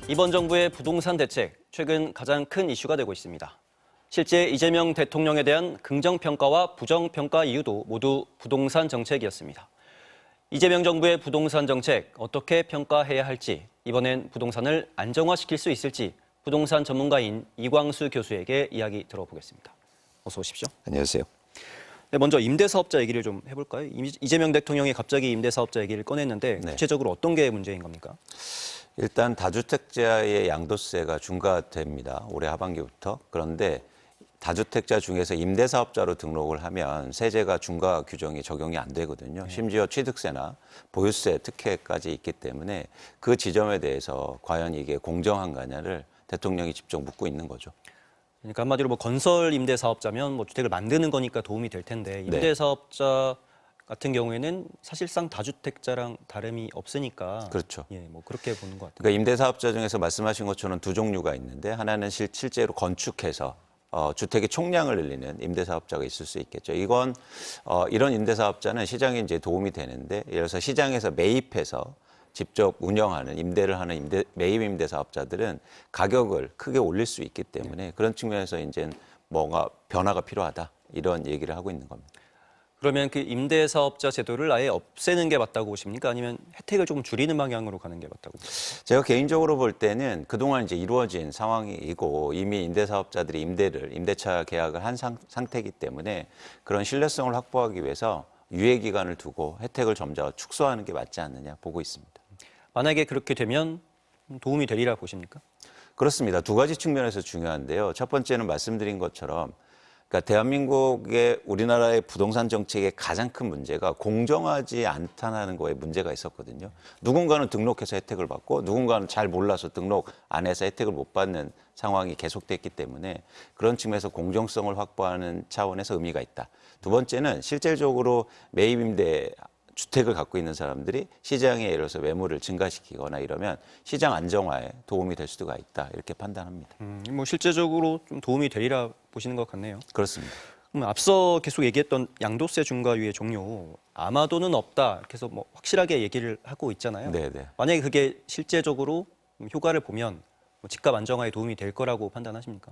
이번 정부의 부동산 대책, 최근 가장 큰 이슈가 되고 있습니다. 실제 이재명 대통령에 대한 긍정평가와 부정평가 이유도 모두 부동산 정책이었습니다. 이재명 정부의 부동산 정책 어떻게 평가해야 할지, 이번엔 부동산을 안정화시킬 수 있을지 부동산 전문가인 이광수 교수에게 이야기 들어보겠습니다. 어서 오십시오. 안녕하세요. 네, 먼저 임대사업자 얘기를 좀 해볼까요? 이재명 대통령이 갑자기 임대사업자 얘기를 꺼냈는데 구체적으로 어떤 게 문제인 겁니까? 일단 다주택자의 양도세가 중과됩니다. 올해 하반기부터. 그런데 다주택자 중에서 임대사업자로 등록을 하면 세제가 중과 규정이 적용이 안 되거든요. 심지어 취득세나 보유세 특혜까지 있기 때문에 그 지점에 대해서 과연 이게 공정한가냐를 대통령이 직접 묻고 있는 거죠. 그러니까 한마디로 뭐 건설 임대사업자면 뭐 주택을 만드는 거니까 도움이 될 텐데 임대사업자 같은 경우에는 사실상 다주택자랑 다름이 없으니까 그렇죠. 예, 뭐 그렇게 보는 것 같아요. 그러니까 임대사업자 중에서 말씀하신 것처럼 두 종류가 있는데 하나는 실제로 건축해서 주택의 총량을 늘리는 임대사업자가 있을 수 있겠죠. 이건 이런 임대사업자는 시장에 이제 도움이 되는데 예를 들어서 시장에서 매입해서 직접 운영하는 임대를 하는 매입 임대사업자들은 가격을 크게 올릴 수 있기 때문에 그런 측면에서 이제 뭔가 변화가 필요하다 이런 얘기를 하고 있는 겁니다. 그러면 그 임대사업자 제도를 아예 없애는 게 맞다고 보십니까? 아니면 혜택을 조금 줄이는 방향으로 가는 게 맞다고 보십니까? 제가 개인적으로 볼 때는 그동안 이제 이루어진 상황이고 이미 임대사업자들이 임대차 계약을 한 상태이기 때문에 그런 신뢰성을 확보하기 위해서 유예 기간을 두고 혜택을 점차 축소하는 게 맞지 않느냐 보고 있습니다. 만약에 그렇게 되면 도움이 되리라 보십니까? 그렇습니다. 두 가지 측면에서 중요한데요. 첫 번째는 말씀드린 것처럼 그러니까 대한민국의 우리나라의 부동산 정책의 가장 큰 문제가 공정하지 않다는 거에 문제가 있었거든요. 누군가는 등록해서 혜택을 받고 누군가는 잘 몰라서 등록 안 해서 혜택을 못 받는 상황이 계속됐기 때문에 그런 측면에서 공정성을 확보하는 차원에서 의미가 있다. 두 번째는 실질적으로 매입 임대 주택을 갖고 있는 사람들이 시장에 예를 들어서 매물을 증가시키거나 이러면 시장 안정화에 도움이 될 수가 있다 이렇게 판단합니다. 뭐 실제적으로 좀 도움이 되리라 보시는 것 같네요. 그렇습니다. 그럼 앞서 계속 얘기했던 양도세 중과유예 종료 아마도는 없다 이렇게 해서 뭐 확실하게 얘기를 하고 있잖아요. 네네. 만약에 그게 실제적으로 효과를 보면 뭐 집값 안정화에 도움이 될 거라고 판단하십니까?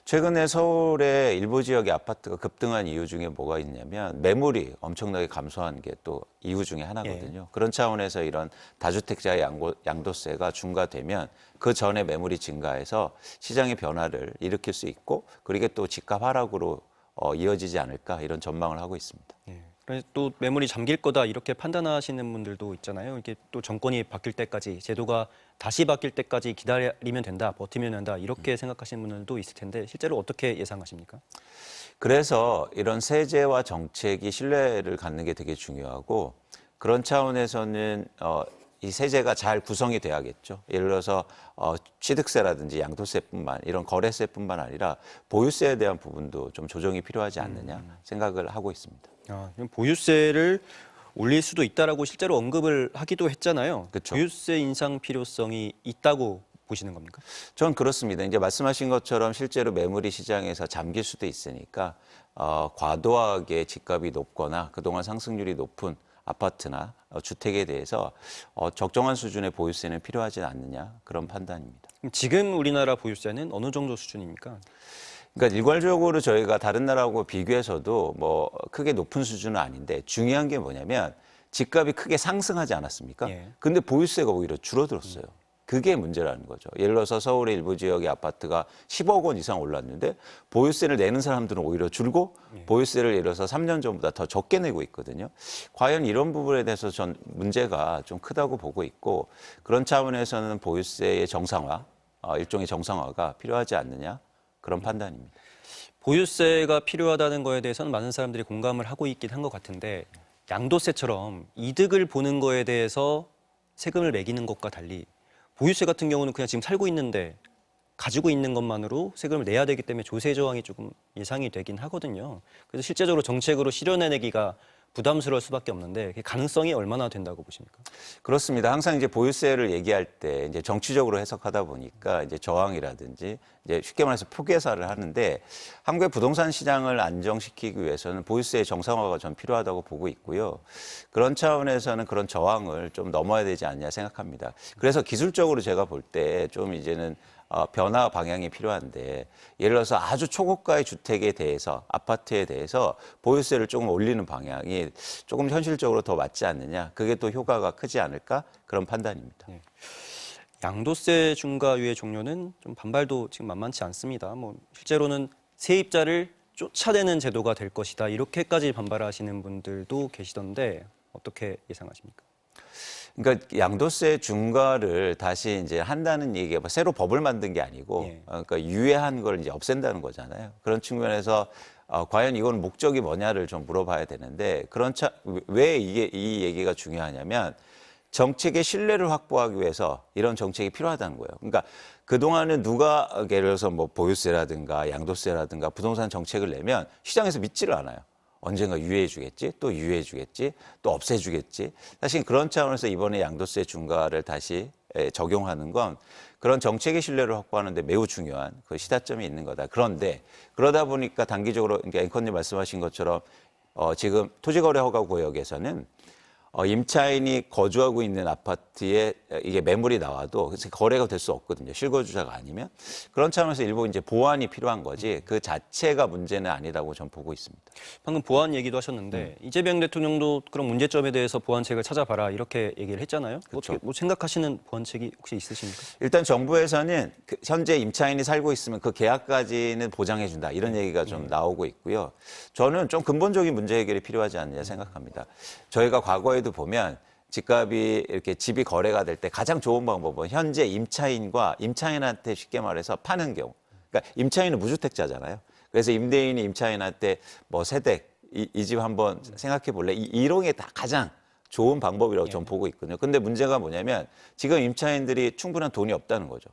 최근에 서울의 일부 지역의 아파트가 급등한 이유 중에 뭐가 있냐면 매물이 엄청나게 감소한 게 또 이유 중에 하나거든요. 그런 차원에서 이런 다주택자의 양도세가 중과되면 그 전에 매물이 증가해서 시장의 변화를 일으킬 수 있고 그리고 또 집값 하락으로 이어지지 않을까 이런 전망을 하고 있습니다. 그래서 또 매물이 잠길 거다 이렇게 판단하시는 분들도 있잖아요. 이게 또 정권이 바뀔 때까지 제도가 다시 바뀔 때까지 기다리면 된다, 버티면 된다 이렇게 생각하시는 분들도 있을 텐데 실제로 어떻게 예상하십니까? 그래서 이런 세제와 정책이 신뢰를 갖는 게 되게 중요하고 그런 차원에서는 이 세제가 잘 구성이 돼야겠죠. 예를 들어서 취득세라든지 양도세뿐만 이런 거래세뿐만 아니라 보유세에 대한 부분도 좀 조정이 필요하지 않느냐 생각을 하고 있습니다. 보유세를 올릴 수도 있다라고 실제로 언급을 하기도 했잖아요. 그쵸. 보유세 인상 필요성이 있다고 보시는 겁니까? 전 그렇습니다. 이제 말씀하신 것처럼 실제로 매물이 시장에서 잠길 수도 있으니까 과도하게 집값이 높거나 그동안 상승률이 높은 아파트나 주택에 대해서 적정한 수준의 보유세는 필요하지 않느냐 그런 판단입니다. 지금 우리나라 보유세는 어느 정도 수준입니까? 그러니까 일괄적으로 저희가 다른 나라하고 비교해서도 뭐 크게 높은 수준은 아닌데 중요한 게 뭐냐면 집값이 크게 상승하지 않았습니까? 근데 보유세가 오히려 줄어들었어요. 그게 문제라는 거죠. 예를 들어서 서울의 일부 지역의 아파트가 10억 원 이상 올랐는데 보유세를 내는 사람들은 오히려 줄고 보유세를 예를 들어서 3년 전보다 더 적게 내고 있거든요. 과연 이런 부분에 대해서 전 문제가 좀 크다고 보고 있고 그런 차원에서는 보유세의 정상화, 일종의 정상화가 필요하지 않느냐 그런 판단입니다. 보유세가 필요하다는 거에 대해서는 많은 사람들이 공감을 하고 있긴 한 것 같은데 양도세처럼 이득을 보는 거에 대해서 세금을 매기는 것과 달리 보유세 같은 경우는 그냥 지금 살고 있는데 가지고 있는 것만으로 세금을 내야 되기 때문에 조세 저항이 조금 예상이 되긴 하거든요. 그래서 실제적으로 정책으로 실현해내기가 부담스러울 수밖에 없는데 가능성이 얼마나 된다고 보십니까? 그렇습니다. 항상 이제 보유세를 얘기할 때 이제 정치적으로 해석하다 보니까 이제 저항이라든지 이제 쉽게 말해서 표계사를 하는데 한국의 부동산 시장을 안정시키기 위해서는 보유세의 정상화가 전 필요하다고 보고 있고요. 그런 차원에서는 그런 저항을 좀 넘어야 되지 않냐 생각합니다. 그래서 기술적으로 제가 볼 때 좀 이제는 변화 방향이 필요한데 예를 들어서 아주 초고가의 주택에 대해서 아파트에 대해서 보유세를 조금 올리는 방향이 조금 현실적으로 더 맞지 않느냐. 그게 또 효과가 크지 않을까 그런 판단입니다. 네. 양도세 중과유예 종료는 좀 반발도 지금 만만치 않습니다. 뭐 실제로는 세입자를 쫓아내는 제도가 될 것이다. 이렇게까지 반발하시는 분들도 계시던데 어떻게 예상하십니까? 그러니까 양도세 중과를 다시 이제 한다는 얘기가 새로 법을 만든 게 아니고 예. 그러니까 유예한 걸 이제 없앤다는 거잖아요. 그런 측면에서 과연 이건 목적이 뭐냐를 좀 물어봐야 되는데 왜 이 얘기가 중요하냐면 정책의 신뢰를 확보하기 위해서 이런 정책이 필요하다는 거예요. 그러니까 그동안은 누가 예를 들어서 뭐 보유세라든가 양도세라든가 부동산 정책을 내면 시장에서 믿지를 않아요. 언젠가 유예해 주겠지, 또 유예해 주겠지, 또 없애 주겠지. 사실 그런 차원에서 이번에 양도세 중과를 다시 적용하는 건 그런 정책의 신뢰를 확보하는 데 매우 중요한 그 시사점이 있는 거다. 그런데 그러다 보니까 단기적으로 그러니까 앵커님 말씀하신 것처럼 지금 토지거래허가 구역에서는 임차인이 거주하고 있는 아파트에 이게 매물이 나와도 거래가 될 수 없거든요. 실거주자가 아니면. 그런 차원에서 일부 이제 보완이 필요한 거지 그 자체가 문제는 아니라고 저는 보고 있습니다. 방금 보완 얘기도 하셨는데 이재명 대통령도 그런 문제점에 대해서 보완책을 찾아봐라 이렇게 얘기를 했잖아요. 그렇죠. 어떻게 뭐 생각하시는 보완책이 혹시 있으십니까? 일단 정부에서는 현재 임차인이 살고 있으면 그 계약까지는 보장해 준다. 이런 얘기가 좀 나오고 있고요. 저는 좀 근본적인 문제 해결이 필요하지 않느냐 생각합니다. 저희가 과거에도 보면 집값이 이렇게 집이 거래가 될 때 가장 좋은 방법은 현재 임차인한테 쉽게 말해서 파는 경우. 그러니까 임차인은 무주택자잖아요. 그래서 임대인이 임차인한테 뭐 세댁 이 집 한번 생각해 볼래? 이런 게 다 가장 좋은 방법이라고 저는 보고 있거든요. 근데 문제가 뭐냐면 지금 임차인들이 충분한 돈이 없다는 거죠.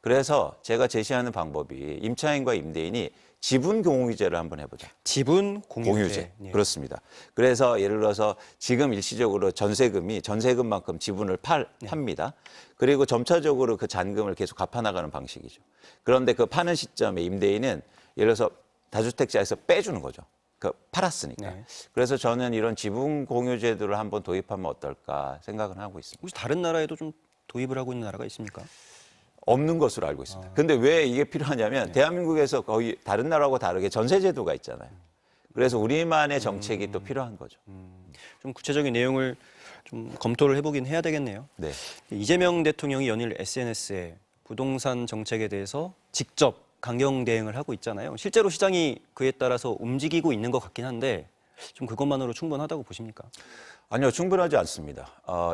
그래서 제가 제시하는 방법이 임차인과 임대인이 지분 공유제를 한번 해보자. 지분 공유제. 예. 그렇습니다. 그래서 예를 들어서 지금 일시적으로 전세금만큼 지분을 팝니다. 그리고 점차적으로 그 잔금을 계속 갚아나가는 방식이죠. 그런데 그 파는 시점에 임대인은 예를 들어서 다주택자에서 빼주는 거죠. 팔았으니까. 네. 그래서 저는 이런 지분 공유 제도를 한번 도입하면 어떨까 생각을 하고 있습니다. 혹시 다른 나라에도 좀 도입을 하고 있는 나라가 있습니까? 없는 것으로 알고 있습니다. 근데 왜 이게 필요하냐면 대한민국에서 거의 다른 나라하고 다르게 전세 제도가 있잖아요. 그래서 우리만의 정책이 또 필요한 거죠. 좀 구체적인 내용을 좀 검토를 해보긴 해야 되겠네요. 네. 이재명 대통령이 연일 SNS에 부동산 정책에 대해서 직접 강경 대응을 하고 있잖아요. 실제로 시장이 그에 따라서 움직이고 있는 것 같긴 한데 좀 그것만으로 충분하다고 보십니까? 아니요, 충분하지 않습니다.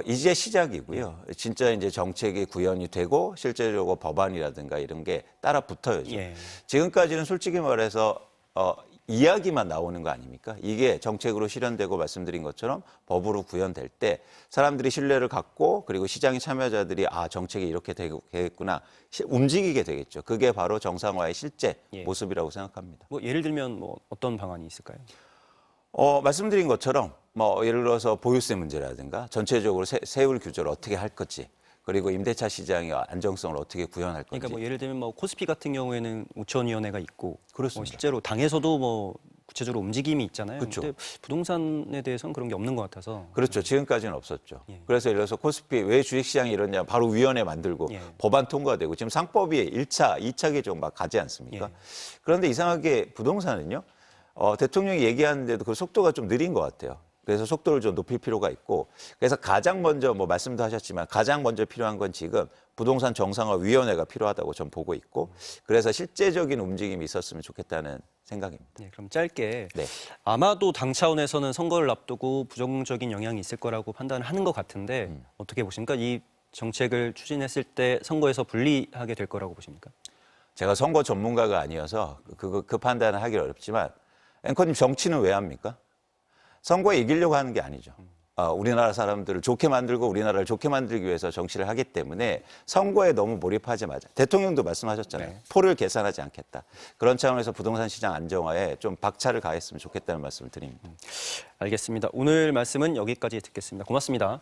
이제 시작이고요. 진짜 이제 정책이 구현이 되고 실제적으로 법안이라든가 이런 게 따라 붙어야죠. 예. 지금까지는 솔직히 말해서 이야기만 나오는 거 아닙니까? 이게 정책으로 실현되고 말씀드린 것처럼 법으로 구현될 때 사람들이 신뢰를 갖고 그리고 시장의 참여자들이 정책이 이렇게 되겠구나 움직이게 되겠죠. 그게 바로 정상화의 실제 모습이라고 생각합니다. 뭐 예를 들면 뭐 어떤 방안이 있을까요? 말씀드린 것처럼 뭐 예를 들어서 보유세 문제라든가 전체적으로 세율 규제를 어떻게 할 건지 그리고 임대차 시장의 안정성을 어떻게 구현할 건지. 그러니까 뭐 예를 들면 뭐 코스피 같은 경우에는 우천위원회가 있고 그렇습니다. 실제로 당에서도 뭐 구체적으로 움직임이 있잖아요. 그렇죠. 근데 부동산에 대해서는 그런 게 없는 것 같아서. 그렇죠. 지금까지는 없었죠. 예. 그래서 예를 들어서 코스피 왜 주식시장이 이러냐 바로 위원회 만들고 예. 법안 통과되고 지금 상법이 1차, 2차 개정 막 가지 않습니까? 예. 그런데 이상하게 부동산은요. 대통령이 얘기하는데도 그 속도가 좀 느린 것 같아요. 그래서 속도를 좀 높일 필요가 있고 그래서 가장 먼저 뭐 말씀도 하셨지만 가장 먼저 필요한 건 지금 부동산 정상화위원회가 필요하다고 전 보고 있고 그래서 실제적인 움직임이 있었으면 좋겠다는 생각입니다. 네, 그럼 짧게 네. 아마도 당 차원에서는 선거를 앞두고 부정적인 영향이 있을 거라고 판단을 하는 것 같은데 어떻게 보십니까? 이 정책을 추진했을 때 선거에서 불리하게 될 거라고 보십니까? 제가 선거 전문가가 아니어서 그 판단을 하기 어렵지만 앵커님 정치는 왜 합니까? 선거에 이기려고 하는 게 아니죠. 우리나라 사람들을 좋게 만들고 우리나라를 좋게 만들기 위해서 정치를 하기 때문에 선거에 너무 몰입하지 마자. 대통령도 말씀하셨잖아요. 네. 포를 계산하지 않겠다. 그런 차원에서 부동산 시장 안정화에 좀 박차를 가했으면 좋겠다는 말씀을 드립니다. 알겠습니다. 오늘 말씀은 여기까지 듣겠습니다. 고맙습니다.